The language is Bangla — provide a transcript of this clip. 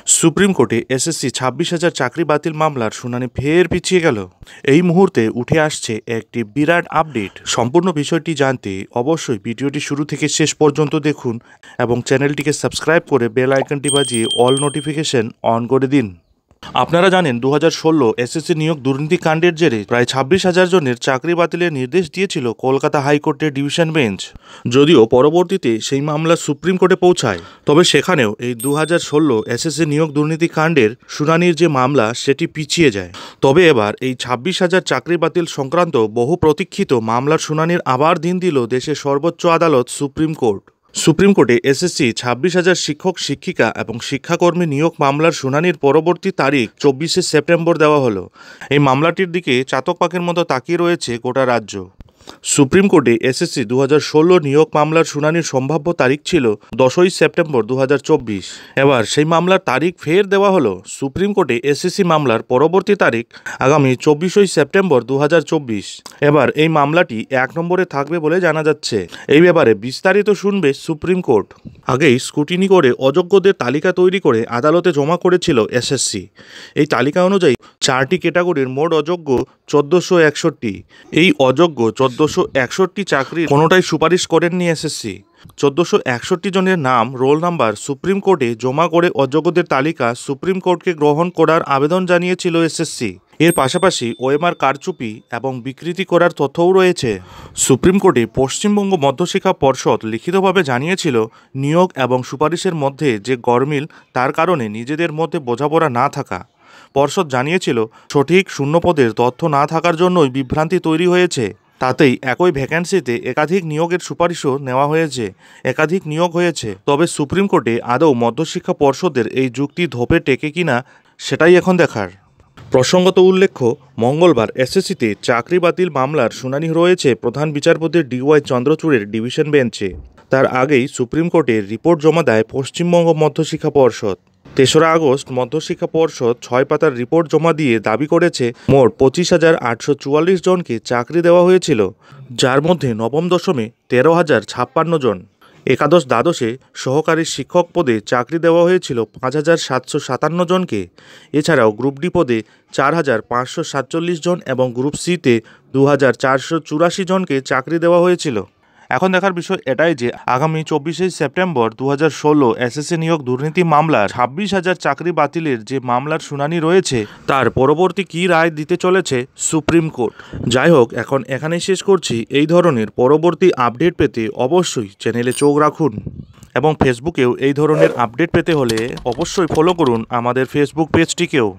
সুপ্রিম কোর্টে এসএসসি 26,000 চাকরি বাতিল মামলার শুনানি ফের পিছিয়ে গেল। এই মুহূর্তে উঠে আসছে একটি বিরাট আপডেট। সম্পূর্ণ বিষয়টি জানতে অবশ্যই ভিডিওটি শুরু থেকে শেষ পর্যন্ত দেখুন এবং চ্যানেলটিকে সাবস্ক্রাইব করে বেল আইকনটি বাজিয়ে অল নোটিফিকেশন অন করে দিন। আপনারা জানেন 2016 এসএসসি নিয়োগ দুর্নীতি কাণ্ডের জেরে প্রায় 26,000 জনের চাকরি বাতিলের নির্দেশ দিয়েছিল কলকাতা হাইকোর্টের ডিভিশন বেঞ্চ। যদিও পরবর্তীতে সেই মামলা সুপ্রিম কোর্টে পৌঁছায়, তবে সেখানেও এই 2016 এসএসসি নিয়োগ দুর্নীতি কাণ্ডের শুনানির যে মামলা সেটি পিছিয়ে যায়। তবে এবার এই 26,000 চাকরি বাতিল সংক্রান্ত বহু প্রতীক্ষিত মামলার শুনানির আবার দিন দিল দেশের সর্বোচ্চ আদালত সুপ্রিম কোর্ট। সুপ্রিম কোর্টে এসএসসি 26,000 শিক্ষক শিক্ষিকা এবং শিক্ষাকর্মী নিয়োগ মামলার শুনানির পরবর্তী তারিখ 24শে সেপ্টেম্বর দেওয়া হলো। এই মামলাটির দিকে চাতক পাখির মতো তাকিয়ে রয়েছে গোটা রাজ্য। সুপ্রিম কোর্টে এসএসসি 2016 নিয়োগ মামলার শুনানির সম্ভাব্য তারিখ ছিল 10ই সেপ্টেম্বর 2024। এবার সেই মামলার তারিখ ফের দেওয়া হলো। সুপ্রিম কোর্টে এসএসসি মামলার পরবর্তী তারিখ আগামী 24শে সেপ্টেম্বর 2024। এবার এই মামলাটি 1 নম্বরে থাকবে বলে জানা যাচ্ছে। এই ব্যাপারে বিস্তারিত শুনবে সুপ্রিম কোর্ট। আগেই স্ক্রুটিনি করে অযোগ্যদের তালিকা তৈরি করে আদালতে জমা করেছিল এসএসসি। এই তালিকা অনুযায়ী 4টি ক্যাটাগরির মোট অযোগ্য 1461। এই অযোগ্য 1461 চাকরির কোনোটাই সুপারিশ করেননি এসএসসি। 1461 জনের নাম, রোল নাম্বার সুপ্রিম কোর্টে জমা করে অযোগ্যদের তালিকা সুপ্রিম কোর্টকে গ্রহণ করার আবেদন জানিয়েছিল এসএসসি। এর পাশাপাশি ওএমআর কারচুপি এবং বিকৃতি করার তথ্যও রয়েছে। সুপ্রিম কোর্টে পশ্চিমবঙ্গ মধ্যশিক্ষা পর্ষদ লিখিতভাবে জানিয়েছিল নিয়োগ এবং সুপারিশের মধ্যে যে গরমিল, তার কারণে নিজেদের মধ্যে বোঝাপড়া না থাকা। পর্ষদ জানিয়েছিল সঠিক শূন্যপদের তথ্য না থাকার জন্যই বিভ্রান্তি তৈরি হয়েছে। তাতেই একই ভ্যাকেন্সিতে একাধিক নিয়োগের সুপারিশও নেওয়া হয়েছে, একাধিক নিয়োগ হয়েছে। তবে সুপ্রিম কোর্টে আদৌ মধ্যশিক্ষা পর্ষদের এই যুক্তি ধোপে টেকে কিনা সেটাই এখন দেখার। প্রসঙ্গত উল্লেখ্য, মঙ্গলবার এসএসসিতে চাকরি বাতিল মামলার শুনানি রয়েছে প্রধান বিচারপতি DY চন্দ্রচূড়ের ডিভিশন বেঞ্চে। তার আগেই সুপ্রিম কোর্টে রিপোর্ট জমা দেয় পশ্চিমবঙ্গ মধ্যশিক্ষা পর্ষদ। 3রা আগস্ট মধ্যশিক্ষা পর্ষদ 6 পাতার রিপোর্ট জমা দিয়ে দাবি করেছে মোট 25,844 জনকে চাকরি দেওয়া হয়েছিল, যার মধ্যে নবম দশমে 13,056 জন। একাদশ দ্বাদশে সহকারী শিক্ষক পদে চাকরি দেওয়া হয়েছিল 5,757 জনকে। এছাড়াও গ্রুপ ডি পদে 4,547 জন এবং গ্রুপ সিতে 2,484 জনকে চাকরি দেওয়া হয়েছিল। এখন দেখার বিষয় এটাই যে আগামী 24শে সেপ্টেম্বর 2016 এসএসসি নিয়োগ দুর্নীতি মামলার 26,000 চাকরি বাতিলের যে মামলার শুনানি রয়েছে তার পরবর্তী কী রায় দিতে চলেছে সুপ্রিম কোর্ট। যাই হোক, এখন এখানেই শেষ করছি। এই ধরনের পরবর্তী আপডেট পেতে অবশ্যই চ্যানেলে চোখ রাখুন এবং ফেসবুকেও এই ধরনের আপডেট পেতে হলে অবশ্যই ফলো করুন আমাদের ফেসবুক পেজটিকেও।